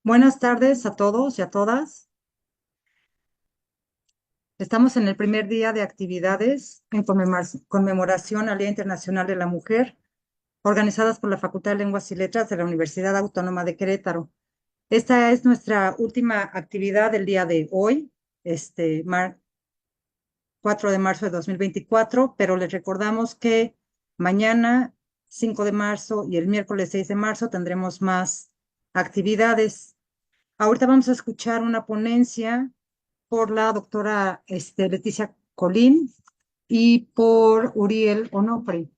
Buenas tardes a todos y a todas. Estamos en el primer día de actividades en conmemoración al Día Internacional de la Mujer, organizadas por la Facultad de Lenguas y Letras de la Universidad Autónoma de Querétaro. Esta es nuestra última actividad del día de hoy, 4 de marzo de 2024, pero les recordamos que mañana, 5 de marzo y el miércoles 6 de marzo tendremos más actividades. Ahorita vamos a escuchar una ponencia por la doctora Leticia Colín y por Uriel Onofre.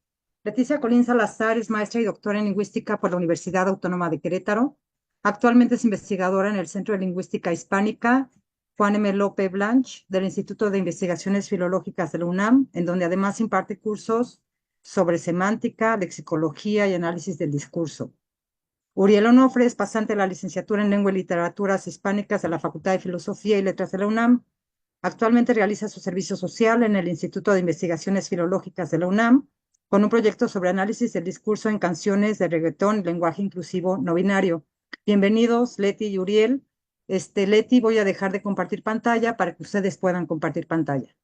Leticia Colín Salazar es maestra y doctora en lingüística por la Universidad Autónoma de Querétaro. Actualmente es investigadora en el Centro de Lingüística Hispánica Juan M. López Blanch del Instituto de Investigaciones Filológicas de la UNAM, en donde además imparte cursos sobre semántica, lexicología y análisis del discurso. Uriel Onofre es pasante de la licenciatura en Lengua y Literaturas Hispánicas de la Facultad de Filosofía y Letras de la UNAM. Actualmente realiza su servicio social en el Instituto de Investigaciones Filológicas de la UNAM, con un proyecto sobre análisis del discurso en canciones de reggaetón y lenguaje inclusivo no binario. Bienvenidos, Leti y Uriel. Leti, voy a dejar de compartir pantalla para que ustedes puedan compartir pantalla.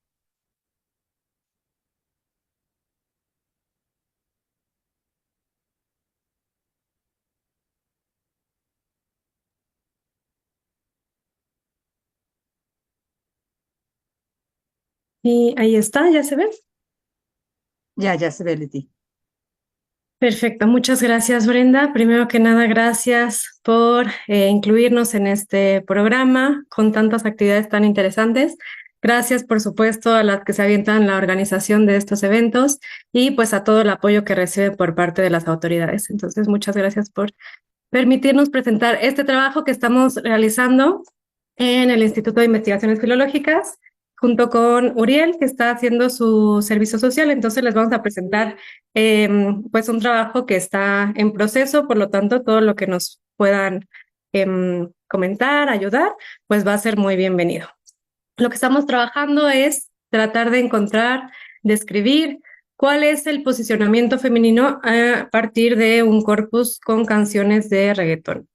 Y ahí está, ¿ya se ve? Ya se ve, Leti. Perfecto, muchas gracias, Brenda. Primero que nada, gracias por incluirnos en este programa con tantas actividades tan interesantes. Gracias, por supuesto, a las que se avientan en la organización de estos eventos y pues a todo el apoyo que recibe por parte de las autoridades. Entonces, muchas gracias por permitirnos presentar este trabajo que estamos realizando en el Instituto de Investigaciones Filológicas, junto con Uriel, que está haciendo su servicio social. Entonces les vamos a presentar pues un trabajo que está en proceso, por lo tanto, todo lo que nos puedan comentar, ayudar, pues va a ser muy bienvenido. Lo que estamos trabajando es tratar de encontrar, describir cuál es el posicionamiento femenino a partir de un corpus con canciones de reggaetón.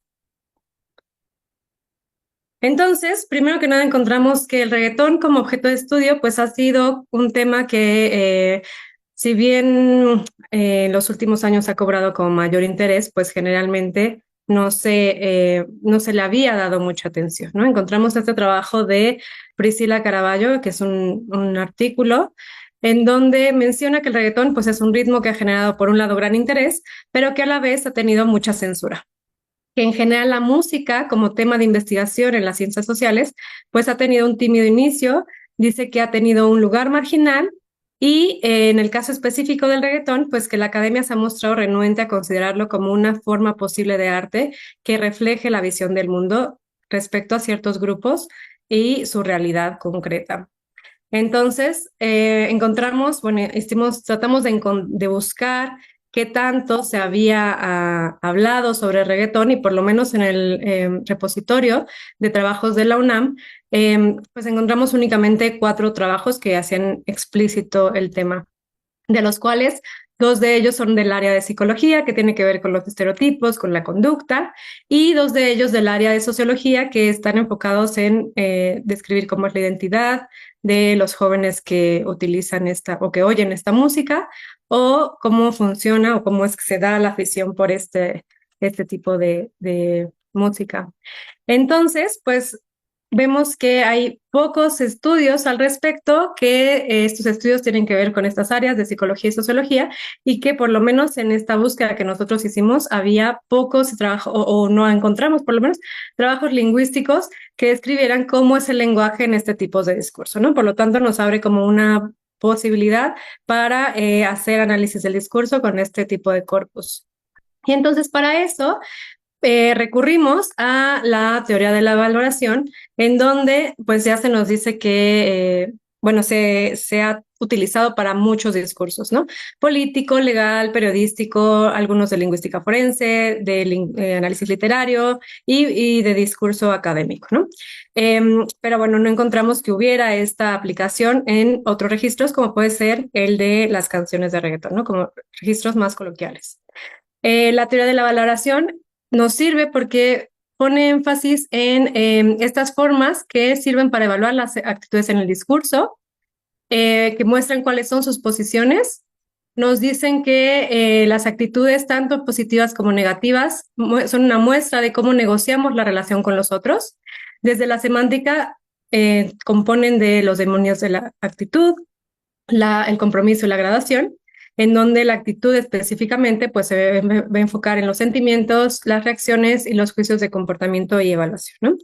Entonces, primero que nada encontramos que el reggaetón como objeto de estudio pues ha sido un tema que si bien en los últimos años ha cobrado como mayor interés, pues generalmente no se le había dado mucha atención, ¿no? Encontramos este trabajo de Priscila Caraballo, que es un artículo en donde menciona que el reggaetón pues es un ritmo que ha generado por un lado gran interés, pero que a la vez ha tenido mucha censura, que en general la música como tema de investigación en las ciencias sociales, pues ha tenido un tímido inicio, dice que ha tenido un lugar marginal y en el caso específico del reggaetón, pues que la academia se ha mostrado renuente a considerarlo como una forma posible de arte que refleje la visión del mundo respecto a ciertos grupos y su realidad concreta. Entonces, encontramos, bueno, tratamos de buscar qué tanto se había hablado sobre reggaetón y por lo menos en el repositorio de trabajos de la UNAM, pues encontramos únicamente 4 trabajos que hacían explícito el tema, de los cuales 2 de ellos son del área de psicología, que tiene que ver con los estereotipos, con la conducta, y 2 de ellos del área de sociología, que están enfocados en describir cómo es la identidad de los jóvenes que utilizan esta o que oyen esta música, o cómo funciona o cómo es que se da la afición por este tipo de música. Entonces, pues vemos que hay pocos estudios al respecto, que estos estudios tienen que ver con estas áreas de psicología y sociología, y que por lo menos en esta búsqueda que nosotros hicimos había pocos trabajos, o no encontramos por lo menos trabajos lingüísticos que describieran cómo es el lenguaje en este tipo de discurso, ¿no? Por lo tanto, nos abre como una posibilidad para hacer análisis del discurso con este tipo de corpus. Y entonces para eso recurrimos a la teoría de la valoración, en donde pues ya se nos dice que, bueno, se ha utilizado para muchos discursos, ¿no? Político, legal, periodístico, algunos de lingüística forense, de análisis literario y de discurso académico, ¿no? Pero bueno, no encontramos que hubiera esta aplicación en otros registros, como puede ser el de las canciones de reggaetón, ¿no? Como registros más coloquiales. La teoría de la valoración nos sirve porque pone énfasis en estas formas que sirven para evaluar las actitudes en el discurso, que muestran cuáles son sus posiciones. Nos dicen que las actitudes, tanto positivas como negativas, son una muestra de cómo negociamos la relación con los otros. Desde la semántica, componen de los demonios de la actitud, el compromiso y la gradación, en donde la actitud específicamente pues, se va a enfocar en los sentimientos, las reacciones y los juicios de comportamiento y evaluación, ¿no?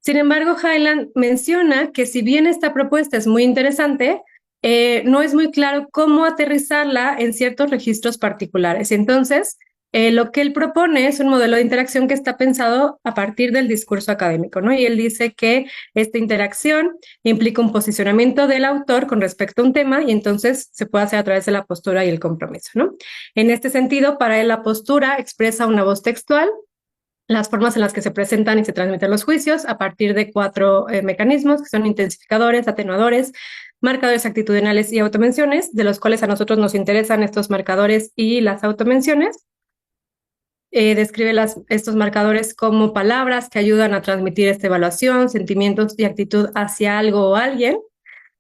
Sin embargo, Highland menciona que si bien esta propuesta es muy interesante, no es muy claro cómo aterrizarla en ciertos registros particulares. Entonces, lo que él propone es un modelo de interacción que está pensado a partir del discurso académico, ¿no? Y él dice que esta interacción implica un posicionamiento del autor con respecto a un tema y entonces se puede hacer a través de la postura y el compromiso, ¿no? En este sentido, para él la postura expresa una voz textual, las formas en las que se presentan y se transmiten los juicios a partir de 4 mecanismos que son intensificadores, atenuadores, marcadores actitudinales y automenciones, de los cuales a nosotros nos interesan estos marcadores y las automenciones. Describe estos marcadores como palabras que ayudan a transmitir esta evaluación, sentimientos y actitud hacia algo o alguien,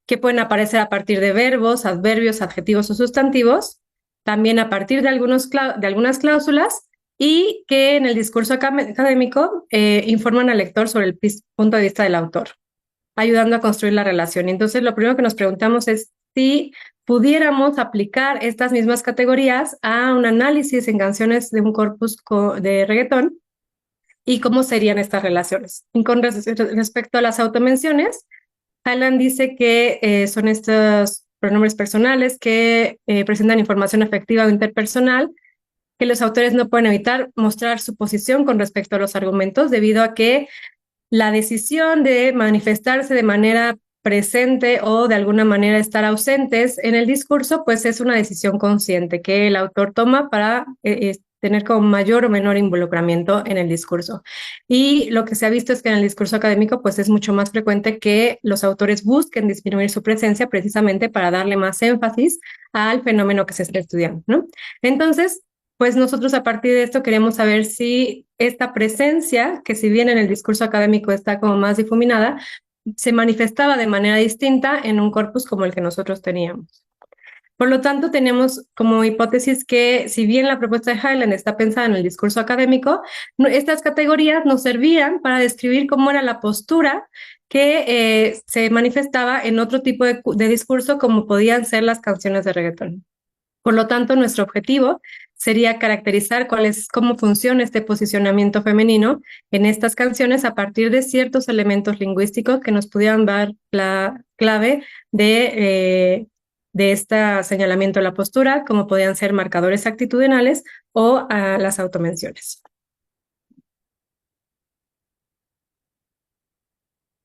que pueden aparecer a partir de verbos, adverbios, adjetivos o sustantivos, también a partir de algunas cláusulas y que en el discurso académico informan al lector sobre el punto de vista del autor, ayudando a construir la relación. Y entonces lo primero que nos preguntamos es si pudiéramos aplicar estas mismas categorías a un análisis en canciones de un corpus de reggaetón y cómo serían estas relaciones. Y con respecto a las automenciones, Highland dice que son estos pronombres personales que presentan información afectiva o interpersonal, que los autores no pueden evitar mostrar su posición con respecto a los argumentos, debido a que la decisión de manifestarse de manera presente o de alguna manera estar ausentes en el discurso, pues es una decisión consciente que el autor toma para tener como mayor o menor involucramiento en el discurso. Y lo que se ha visto es que en el discurso académico, pues es mucho más frecuente que los autores busquen disminuir su presencia precisamente para darle más énfasis al fenómeno que se está estudiando, ¿no? Entonces, pues nosotros a partir de esto queremos saber si esta presencia, que si bien en el discurso académico está como más difuminada, se manifestaba de manera distinta en un corpus como el que nosotros teníamos. Por lo tanto, tenemos como hipótesis que si bien la propuesta de Highland está pensada en el discurso académico, estas categorías nos servían para describir cómo era la postura que se manifestaba en otro tipo de discurso, como podían ser las canciones de reggaetón. Por lo tanto, nuestro objetivo sería caracterizar cómo funciona este posicionamiento femenino en estas canciones a partir de ciertos elementos lingüísticos que nos pudieran dar la clave de este señalamiento de la postura, como podían ser marcadores actitudinales o las automenciones.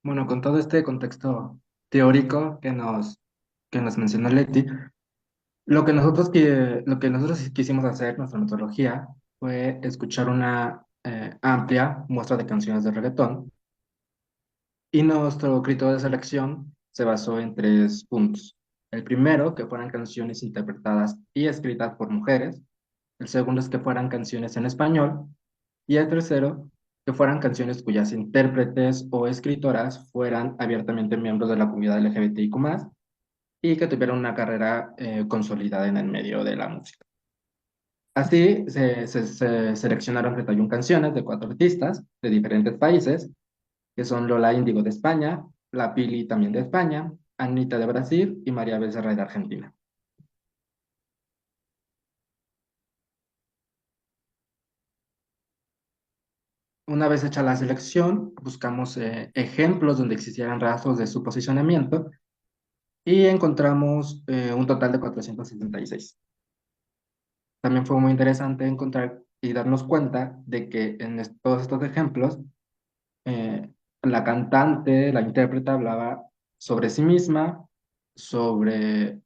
Bueno, con todo este contexto teórico que nos mencionó Leti, lo que nosotros quisimos hacer, nuestra metodología, fue escuchar una amplia muestra de canciones de reggaetón y nuestro criterio de selección se basó en 3 puntos. El primero, que fueran canciones interpretadas y escritas por mujeres. El segundo es que fueran canciones en español. Y el tercero, que fueran canciones cuyas intérpretes o escritoras fueran abiertamente miembros de la comunidad LGBTIQ+, y que tuvieran una carrera consolidada en el medio de la música. Así se seleccionaron 31 canciones de 4 artistas de diferentes países, que son Lola Índigo de España, La Pili también de España, Anita de Brasil y María Becerra de Argentina. Una vez hecha la selección, buscamos ejemplos donde existieran rasgos de su posicionamiento y encontramos un total de 466. También fue muy interesante encontrar y darnos cuenta de que en todos estos ejemplos, eh, la cantante, la intérprete hablaba sobre sí misma, sobre,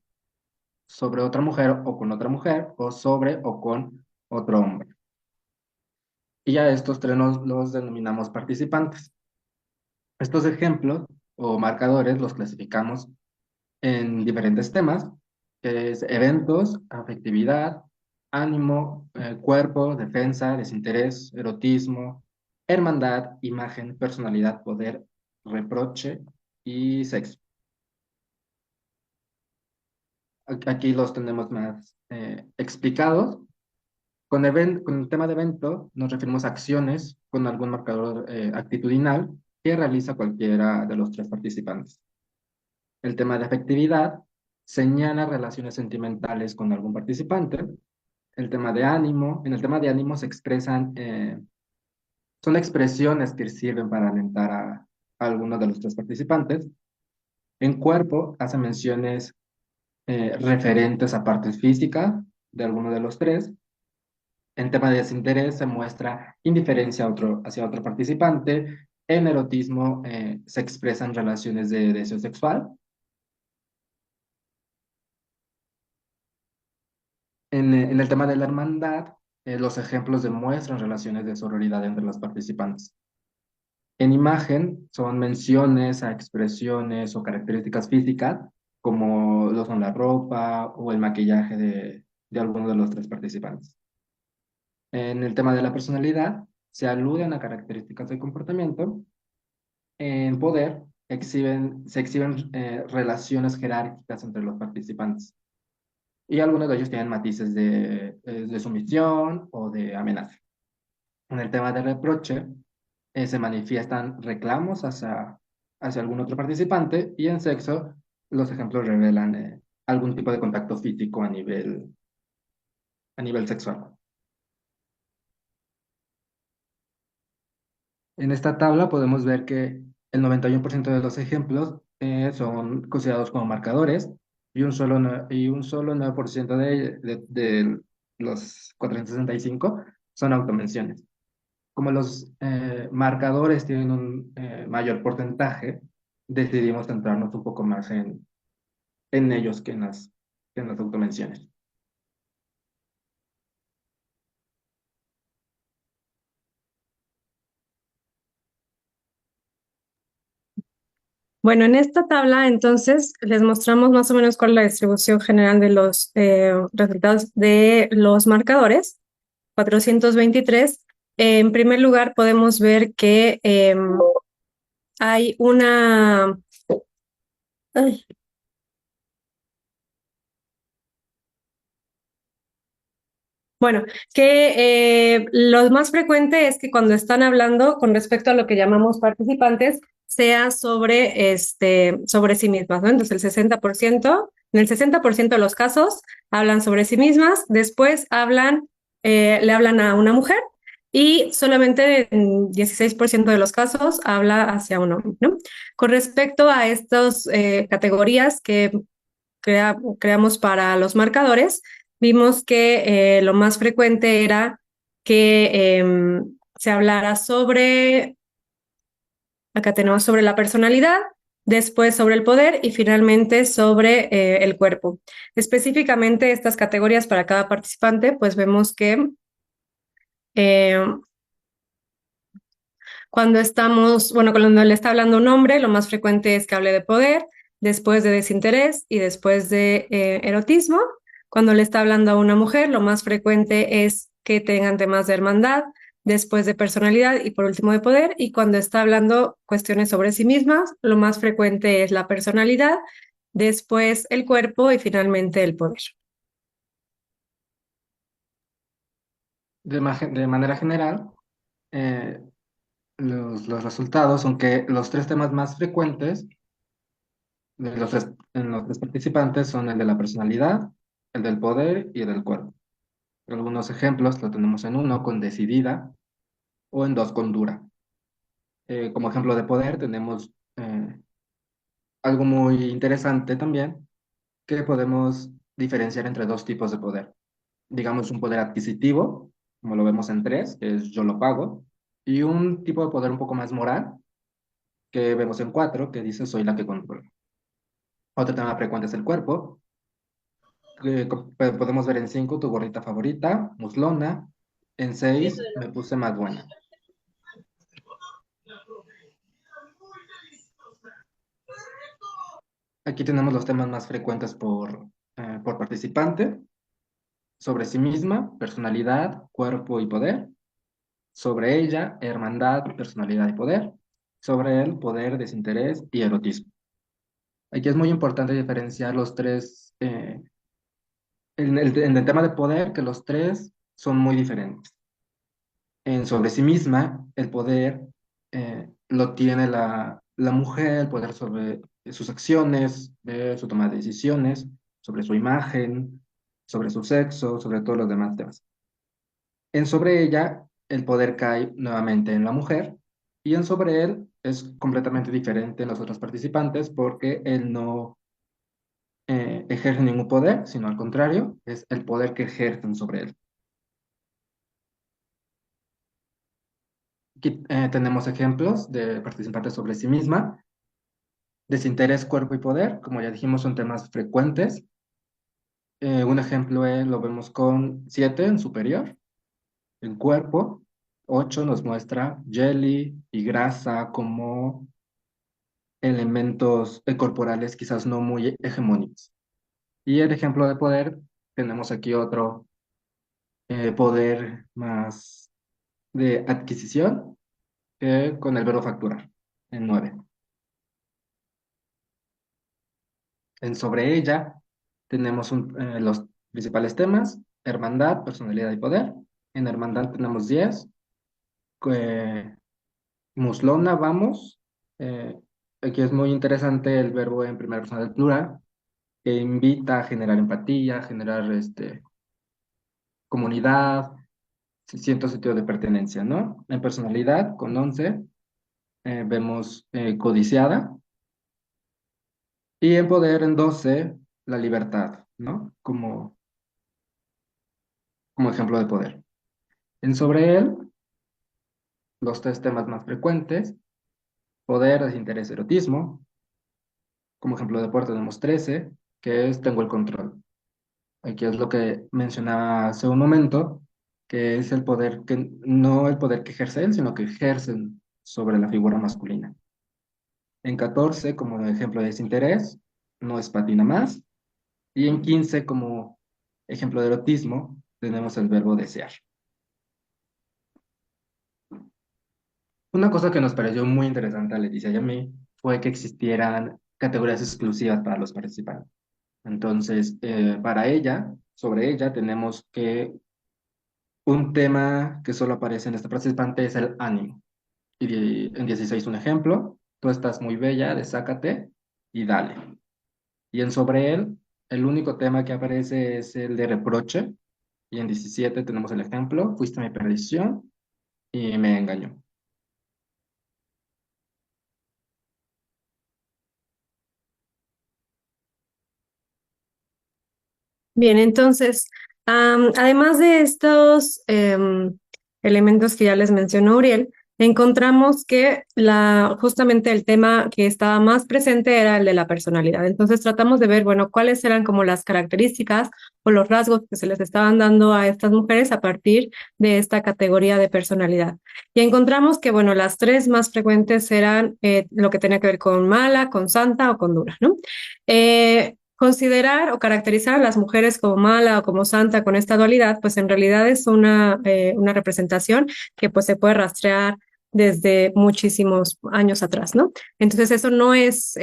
sobre otra mujer o con otra mujer, o sobre o con otro hombre. Y a estos 3 los denominamos participantes. Estos ejemplos o marcadores los clasificamos en diferentes temas, que es eventos, afectividad, ánimo, cuerpo, defensa, desinterés, erotismo, hermandad, imagen, personalidad, poder, reproche y sexo. Aquí los tenemos más explicados. Con el tema de evento nos referimos a acciones con algún marcador actitudinal que realiza cualquiera de los tres participantes. El tema de afectividad señala relaciones sentimentales con algún participante. El tema de ánimo, en el tema de ánimo se expresan, son expresiones que sirven para alentar a alguno de los tres participantes. En cuerpo hace menciones referentes a partes físicas de alguno de los tres. En tema de desinterés se muestra indiferencia hacia otro participante. En erotismo se expresan relaciones de deseo sexual. En el tema de la hermandad, los ejemplos demuestran relaciones de sororidad entre los participantes. En imagen son menciones a expresiones o características físicas, como lo son la ropa o el maquillaje de alguno de los tres participantes. En el tema de la personalidad, se aluden a características de comportamiento. En poder, se exhiben relaciones jerárquicas entre los participantes. Y algunos de ellos tienen matices de sumisión o de amenaza. En el tema de reproche, se manifiestan reclamos hacia algún otro participante, y en sexo, los ejemplos revelan algún tipo de contacto físico a nivel sexual. En esta tabla podemos ver que el 91% de los ejemplos son considerados como marcadores, y un solo 9% de los 465 son automenciones. Como los marcadores tienen un mayor porcentaje, decidimos centrarnos un poco más en ellos que en las automenciones. Bueno, en esta tabla entonces les mostramos más o menos cuál es la distribución general de los resultados de los marcadores. 423. En primer lugar, podemos ver que hay una... Ay. Bueno, que lo más frecuente es que cuando están hablando con respecto a lo que llamamos participantes, sea sobre sí mismas, ¿no? Entonces, en el 60% de los casos hablan sobre sí mismas, después le hablan a una mujer, y solamente en 16% de los casos habla hacia un hombre, ¿no? Con respecto a estas categorías que creamos para los marcadores, vimos que lo más frecuente era que se hablara acá tenemos sobre la personalidad, después sobre el poder y finalmente sobre el cuerpo. Específicamente estas categorías para cada participante, pues vemos que eh, cuando le está hablando un hombre, lo más frecuente es que hable de poder, después de desinterés y después de erotismo. Cuando le está hablando a una mujer, lo más frecuente es que tengan temas de hermandad, después de personalidad y por último de poder. Y cuando está hablando cuestiones sobre sí mismas, lo más frecuente es la personalidad, después el cuerpo y finalmente el poder. De manera general, eh, los resultados son que los tres temas más frecuentes en los tres participantes son el de la personalidad, el del poder y el del cuerpo. Algunos ejemplos lo tenemos en uno con decidida o en dos con dura. Como ejemplo de poder tenemos algo muy interesante también, que podemos diferenciar entre dos tipos de poder. Digamos un poder adquisitivo, como lo vemos en tres, que es yo lo pago, y un tipo de poder un poco más moral, que vemos en cuatro, que dice soy la que controla. Otro tema frecuente es el cuerpo, que podemos ver en cinco, tu gordita favorita, muslona. En seis, me puse más buena. Aquí tenemos los temas más frecuentes por participante: sobre sí misma, personalidad, cuerpo y poder. Sobre ella, hermandad, personalidad y poder. Sobre él, poder, desinterés y erotismo. Aquí es muy importante diferenciar los tres, en el tema de poder, que los tres son muy diferentes. En sobre sí misma, el poder lo tiene la mujer, el poder sobre sus acciones, de su toma de decisiones, sobre su imagen, sobre su sexo, sobre todos los demás temas. En sobre ella, el poder cae nuevamente en la mujer y en sobre él es completamente diferente en los otros participantes porque él no ejerce ningún poder, sino al contrario, es el poder que ejercen sobre él. Aquí tenemos ejemplos de participantes sobre sí misma. Desinterés, cuerpo y poder, como ya dijimos, son temas frecuentes. Un ejemplo lo vemos con 7 en superior, el cuerpo. 8 nos muestra jelly y grasa como elementos corporales quizás no muy hegemónicos. Y el ejemplo de poder, tenemos aquí otro poder más de adquisición con el verbo facturar, en 9. En sobre ella tenemos los principales temas, hermandad, personalidad y poder. En hermandad tenemos 10. eh, Muslona, vamos. Eh, Aquí es muy interesante el verbo en primera persona del plural, que invita a generar empatía, a generar comunidad, cierto sentido de pertenencia, ¿no? En personalidad, con 11, vemos codiciada. Y en poder, en 12, la libertad, ¿no? Como ejemplo de poder. En sobre él, los tres temas más frecuentes, poder, desinterés, erotismo. Como ejemplo de poder tenemos 13, que es tengo el control. Aquí es lo que mencionaba hace un momento, que es el poder que, no el poder que ejerce él, sino que ejercen sobre la figura masculina. En 14, como ejemplo de desinterés, no es patina más. Y en 15, como ejemplo de erotismo, tenemos el verbo desear. Una cosa que nos pareció muy interesante a Leticia y a mí fue que existieran categorías exclusivas para los participantes. Entonces, para ella, sobre ella, tenemos que un tema que solo aparece en este participante es el ánimo. Y en 16 un ejemplo, tú estás muy bella, desácate y dale. Y en sobre él, el único tema que aparece es el de reproche. Y en 17 tenemos el ejemplo, fuiste mi perdición y me engañó. Bien, entonces, además de estos elementos que ya les mencionó Uriel, encontramos que justamente el tema que estaba más presente era el de la personalidad. Entonces tratamos de ver, bueno, cuáles eran como las características o los rasgos que se les estaban dando a estas mujeres a partir de esta categoría de personalidad. Y encontramos que, bueno, las tres más frecuentes eran lo que tenía que ver con mala, con santa o con dura, ¿no? Considerar o caracterizar a las mujeres como mala o como santa con esta dualidad, pues en realidad es una representación que pues se puede rastrear desde muchísimos años atrás, ¿no? Entonces eso no es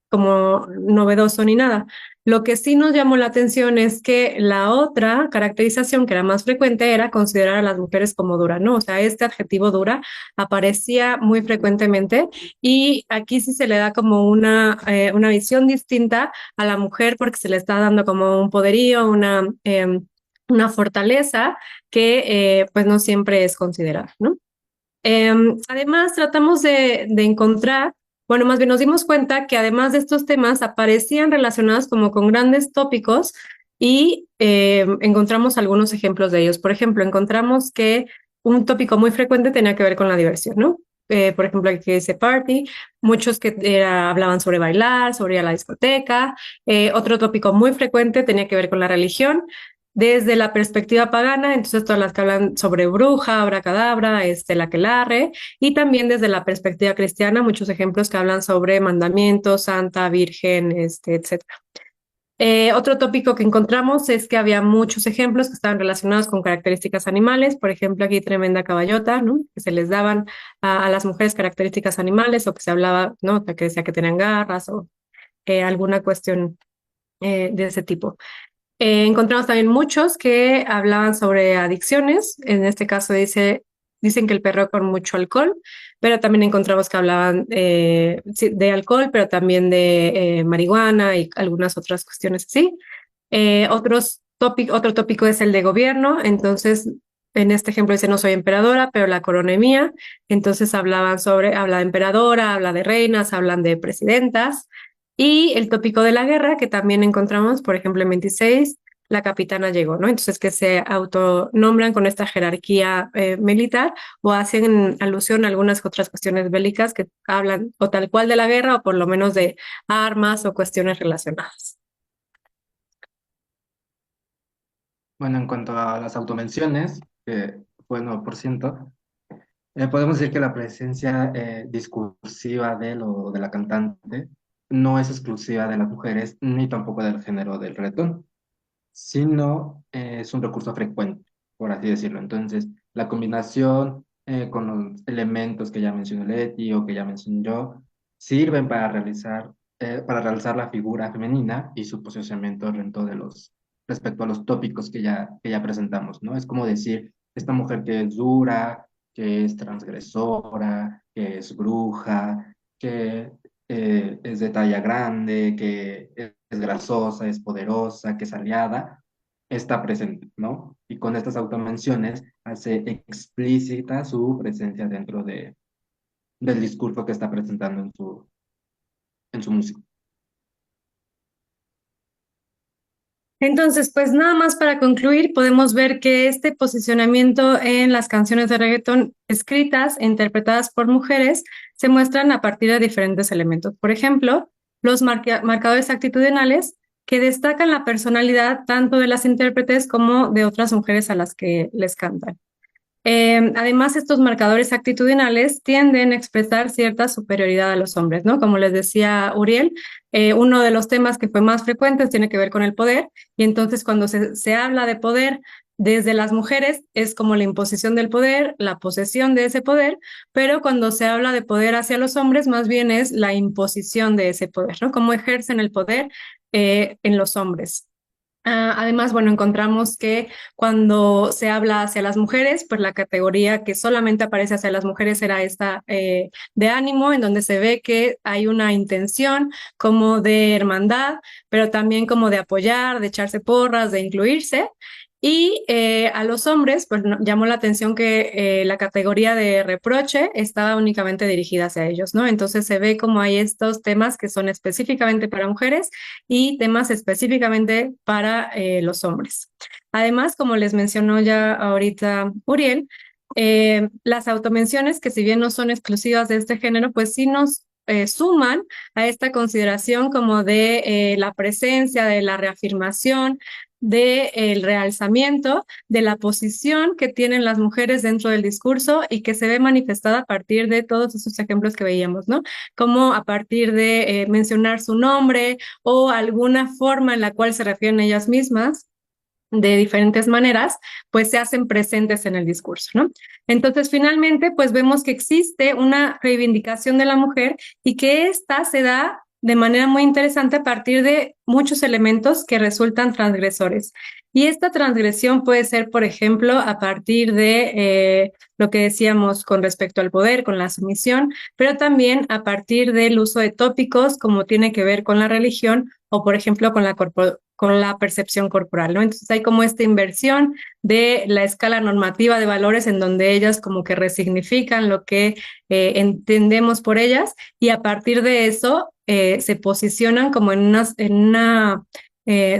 como novedoso ni nada. Lo que sí nos llamó la atención es que la otra caracterización que era más frecuente era considerar a las mujeres como dura, ¿no? O sea, este adjetivo dura aparecía muy frecuentemente y aquí sí se le da como una visión distinta a la mujer porque se le está dando como un poderío, una fortaleza que pues no siempre es considerada, ¿no? Además, tratamos de encontrar, bueno, más bien nos dimos cuenta que además de estos temas aparecían relacionados como con grandes tópicos y encontramos algunos ejemplos de ellos. Por ejemplo, encontramos que un tópico muy frecuente tenía que ver con la diversión, ¿no? Por ejemplo, el que dice party, muchos que hablaban sobre bailar, sobre ir a la discoteca. Otro tópico muy frecuente tenía que ver con la religión desde la perspectiva pagana, entonces todas las que hablan sobre bruja, abracadabra, la aquelarre, y también desde la perspectiva cristiana, muchos ejemplos que hablan sobre mandamientos, santa, virgen, etcétera. Otro tópico que encontramos es que había muchos ejemplos que estaban relacionados con características animales, por ejemplo, aquí tremenda caballota, ¿no? Que se les daban a las mujeres características animales o que se hablaba, ¿no? Que decía que tenían garras o alguna cuestión de ese tipo. Encontramos también muchos que hablaban sobre adicciones. En este caso dicen que el perro con mucho alcohol, pero también encontramos que hablaban sí, de alcohol, pero también de marihuana y algunas otras cuestiones así. Otro tópico es el de gobierno. Entonces, en este ejemplo dice, no soy emperadora, pero la corona es mía. Entonces habla de emperadora, habla de reinas, hablan de presidentas. Y el tópico de la guerra, que también encontramos, por ejemplo, en 26, la capitana llegó, ¿no? Entonces, que se autonombran con esta jerarquía militar o hacen alusión a algunas otras cuestiones bélicas que hablan o tal cual de la guerra o por lo menos de armas o cuestiones relacionadas. Bueno, en cuanto a las automenciones, que fue el 9%, podemos decir que la presencia discursiva de él o de la cantante no es exclusiva de las mujeres ni tampoco del género del reggaetón, sino es un recurso frecuente, por así decirlo. Entonces, la combinación con los elementos que ya mencionó Leti o que ya mencioné yo, sirven para realizar la figura femenina y su posicionamiento respecto a los tópicos que ya presentamos, ¿no? Es como decir, esta mujer que es dura, que es transgresora, que es bruja, que es de talla grande, que es grasosa, es poderosa, que es aliada, está presente, ¿no? Y con estas automenciones hace explícita su presencia dentro del discurso que está presentando en su música. Entonces, pues nada más para concluir, podemos ver que este posicionamiento en las canciones de reggaetón escritas e interpretadas por mujeres se muestran a partir de diferentes elementos. Por ejemplo, los marcadores actitudinales que destacan la personalidad tanto de las intérpretes como de otras mujeres a las que les cantan. Además, estos marcadores actitudinales tienden a expresar cierta superioridad a los hombres, ¿no? Como les decía Uriel, uno de los temas que fue más frecuente tiene que ver con el poder, y entonces cuando se habla de poder desde las mujeres es como la imposición del poder, la posesión de ese poder, pero cuando se habla de poder hacia los hombres, más bien es la imposición de ese poder, ¿no? Cómo ejercen el poder en los hombres. Además, bueno, encontramos que cuando se habla hacia las mujeres, pues la categoría que solamente aparece hacia las mujeres era esta de ánimo, en donde se ve que hay una intención como de hermandad, pero también como de apoyar, de echarse porras, de incluirse. Y a los hombres, pues llamó la atención que la categoría de reproche estaba únicamente dirigida hacia ellos, ¿no? Entonces se ve como hay estos temas que son específicamente para mujeres y temas específicamente para los hombres. Además, como les mencionó ya ahorita Uriel, las automenciones, que si bien no son exclusivas de este género, pues sí nos suman a esta consideración como de la presencia, de la reafirmación, del realzamiento de la posición que tienen las mujeres dentro del discurso y que se ve manifestada a partir de todos esos ejemplos que veíamos, ¿no? Como a partir de mencionar su nombre o alguna forma en la cual se refieren a ellas mismas de diferentes maneras, pues se hacen presentes en el discurso, ¿no? Entonces, finalmente, pues vemos que existe una reivindicación de la mujer y que ésta se da de manera muy interesante a partir de muchos elementos que resultan transgresores. Y esta transgresión puede ser, por ejemplo, a partir de lo que decíamos con respecto al poder, con la sumisión, pero también a partir del uso de tópicos como tiene que ver con la religión o, por ejemplo, con la percepción corporal, ¿no? Entonces hay como esta inversión de la escala normativa de valores en donde ellas como que resignifican lo que entendemos por ellas y a partir de eso se posicionan como en una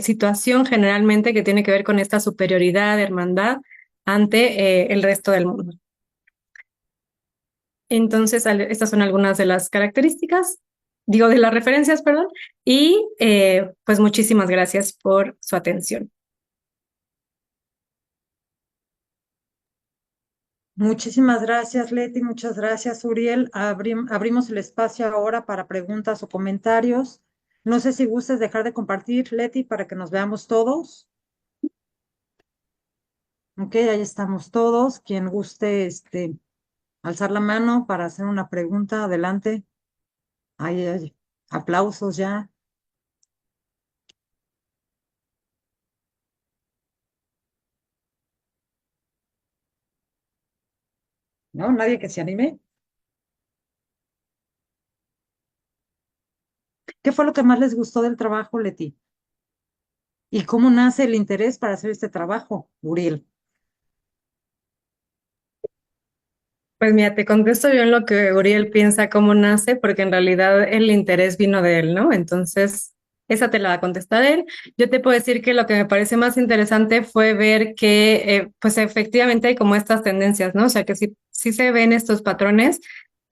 situación generalmente que tiene que ver con esta superioridad, hermandad ante el resto del mundo. Entonces, estas son algunas de las características, digo, de las referencias, perdón, y pues muchísimas gracias por su atención. Muchísimas gracias, Leti. Muchas gracias, Uriel. Abrimos el espacio ahora para preguntas o comentarios. No sé si gustes dejar de compartir, Leti, para que nos veamos todos. Ok, ahí estamos todos. Quien guste, alzar la mano para hacer una pregunta, adelante. Ahí hay aplausos ya. ¿No? ¿Nadie que se anime? ¿Qué fue lo que más les gustó del trabajo, Leti? ¿Y cómo nace el interés para hacer este trabajo, Uriel? Pues mira, te contesto yo en lo que Uriel piensa cómo nace, porque en realidad el interés vino de él, ¿no? Entonces, esa te la va a contestar él. Yo te puedo decir que lo que me parece más interesante fue ver que, pues efectivamente hay como estas tendencias, ¿no? O sea, que sí se ven estos patrones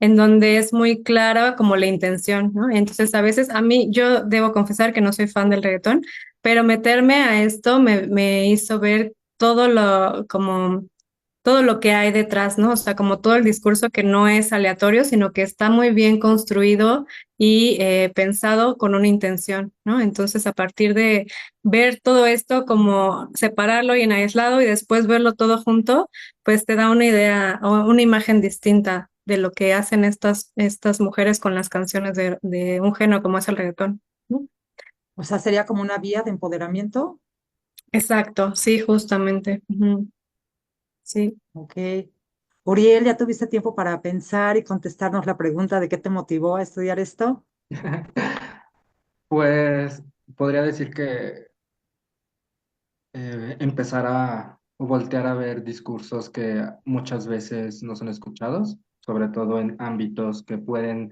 en donde es muy clara como la intención, ¿no? Entonces, a veces a mí, yo debo confesar que no soy fan del reggaetón, pero meterme a esto me hizo ver todo lo como todo lo que hay detrás, ¿no? O sea, como todo el discurso que no es aleatorio, sino que está muy bien construido y pensado con una intención, ¿no? Entonces, a partir de ver todo esto, como separarlo y en aislado y después verlo todo junto, pues te da una idea o una imagen distinta de lo que hacen estas mujeres con las canciones de un género como es el reggaetón, ¿no? O sea, sería como una vía de empoderamiento. Exacto, sí, justamente. Ujú, sí. Ok. Uriel, ¿ya tuviste tiempo para pensar y contestarnos la pregunta de qué te motivó a estudiar esto? Pues podría decir que empezar a o voltear a ver discursos que muchas veces no son escuchados, sobre todo en ámbitos que pueden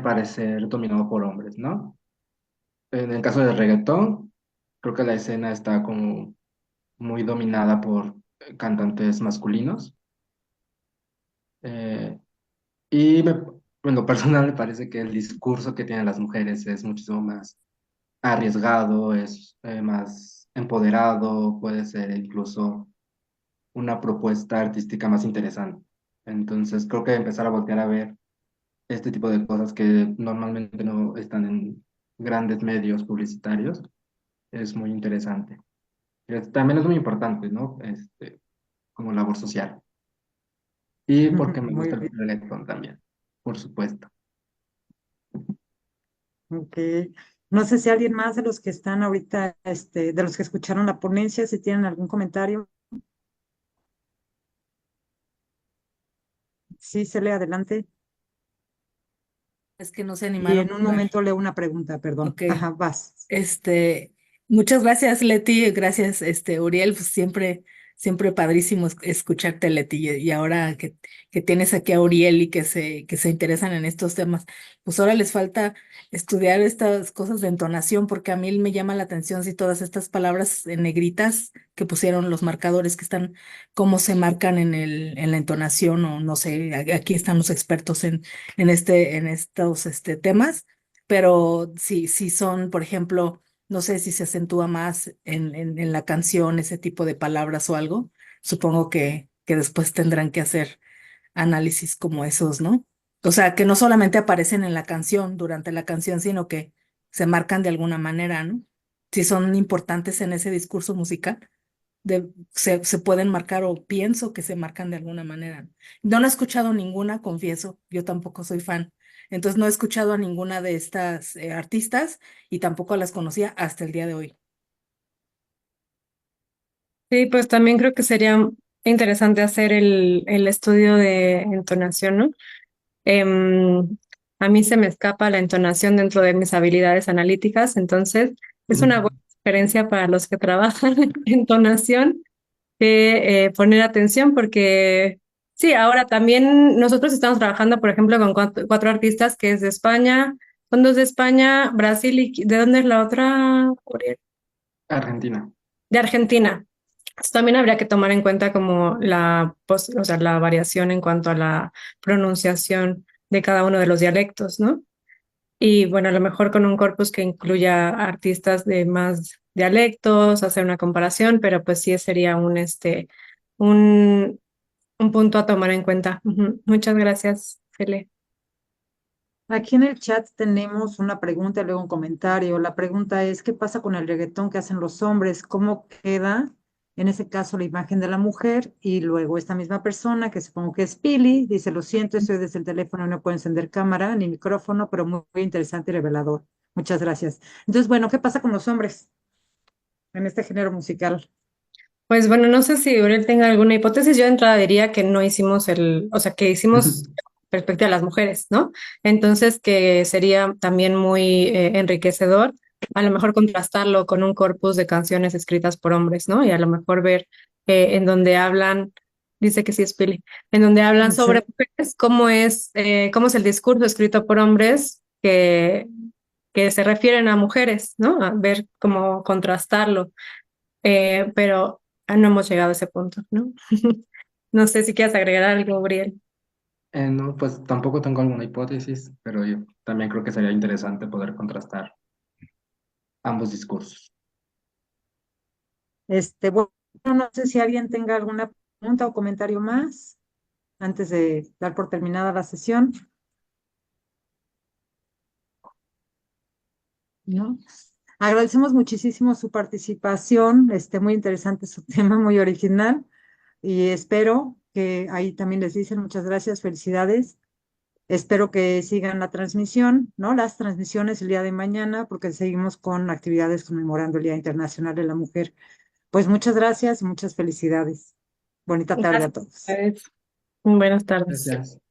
parecer dominados por hombres, ¿no? En el caso del reggaetón, creo que la escena está como muy dominada por cantantes masculinos. eh, y en lo personal me parece que el discurso que tienen las mujeres es muchísimo más arriesgado, es más empoderado, puede ser incluso una propuesta artística más interesante. Entonces, creo que empezar a voltear a ver este tipo de cosas que normalmente no están en grandes medios publicitarios es muy interesante. También es muy importante, ¿no? Como labor social. Y porque me Muy gusta el bien. reggaetón también, por supuesto. Ok. No sé si alguien más de los que están ahorita, de los que escucharon la ponencia, si tienen algún comentario. Sí, se lee adelante. Es que no se Y animaron en a un hablar. momento leo una pregunta, perdón. Ok. Ajá, vas. Este, muchas gracias, Leti. Gracias, Uriel. Pues siempre padrísimo escucharte, Leti. Y ahora que tienes aquí a Uriel y que se interesan en estos temas, pues ahora les falta estudiar estas cosas de entonación, porque a mí me llama la atención si todas estas palabras en negritas que pusieron los marcadores que están, cómo se marcan en la entonación, o no sé, aquí están los expertos en estos temas, pero si son, por ejemplo, no sé si se acentúa más en la canción ese tipo de palabras o algo, supongo que después tendrán que hacer análisis como esos, ¿no? O sea, que no solamente aparecen en la canción, durante la canción, sino que se marcan de alguna manera, ¿no? Si son importantes en ese discurso musical, se pueden marcar o pienso que se marcan de alguna manera. No he escuchado ninguna, confieso, yo tampoco soy fan. Entonces no he escuchado a ninguna de estas artistas y tampoco las conocía hasta el día de hoy. Sí, pues también creo que sería interesante hacer el estudio de entonación, ¿no? Em, a mí se me escapa la entonación dentro de mis habilidades analíticas, entonces es una buena experiencia para los que trabajan en entonación que poner atención porque sí, ahora también nosotros estamos trabajando, por ejemplo, con cuatro artistas que es de España, son dos de España, Brasil y ¿de dónde es la otra? Uriel? Argentina. De Argentina. Entonces, también habría que tomar en cuenta como o sea, la variación en cuanto a la pronunciación de cada uno de los dialectos, ¿no? Y bueno, a lo mejor con un corpus que incluya artistas de más dialectos, hacer una comparación, pero pues sí sería un punto a tomar en cuenta. Ujú. Muchas gracias, Cele. Aquí en el chat tenemos una pregunta y luego un comentario. La pregunta es, ¿qué pasa con el reggaetón que hacen los hombres? ¿Cómo queda, en ese caso, la imagen de la mujer? Y luego esta misma persona, que supongo que es Pili, dice, lo siento, estoy desde el teléfono y no puedo encender cámara ni micrófono, pero muy, muy interesante y revelador. Muchas gracias. Entonces, bueno, ¿qué pasa con los hombres en este género musical? Pues bueno, no sé si Uriel tenga alguna hipótesis. Yo de entrada diría que no hicimos o sea, que hicimos perspectiva a las mujeres, ¿no? Entonces, que sería también muy enriquecedor, a lo mejor contrastarlo con un corpus de canciones escritas por hombres, ¿no? Y a lo mejor ver en donde hablan, dice que sí es Pili, en donde hablan Sí. sobre mujeres, cómo es el discurso escrito por hombres que se refieren a mujeres, ¿no? A ver cómo contrastarlo. Pero no hemos llegado a ese punto, ¿no? No sé si quieres agregar algo, Gabriel. No, pues tampoco tengo alguna hipótesis, pero yo también creo que sería interesante poder contrastar ambos discursos. Bueno, no sé si alguien tenga alguna pregunta o comentario más antes de dar por terminada la sesión, ¿no? Agradecemos muchísimo su participación, muy interesante su tema, muy original, y espero que ahí también les dicen muchas gracias, felicidades. Espero que sigan la transmisión, ¿no? Las transmisiones el día de mañana, porque seguimos con actividades conmemorando el Día Internacional de la Mujer. Pues muchas gracias y muchas felicidades. Bonita tarde a todos. Gracias. Buenas tardes. Gracias.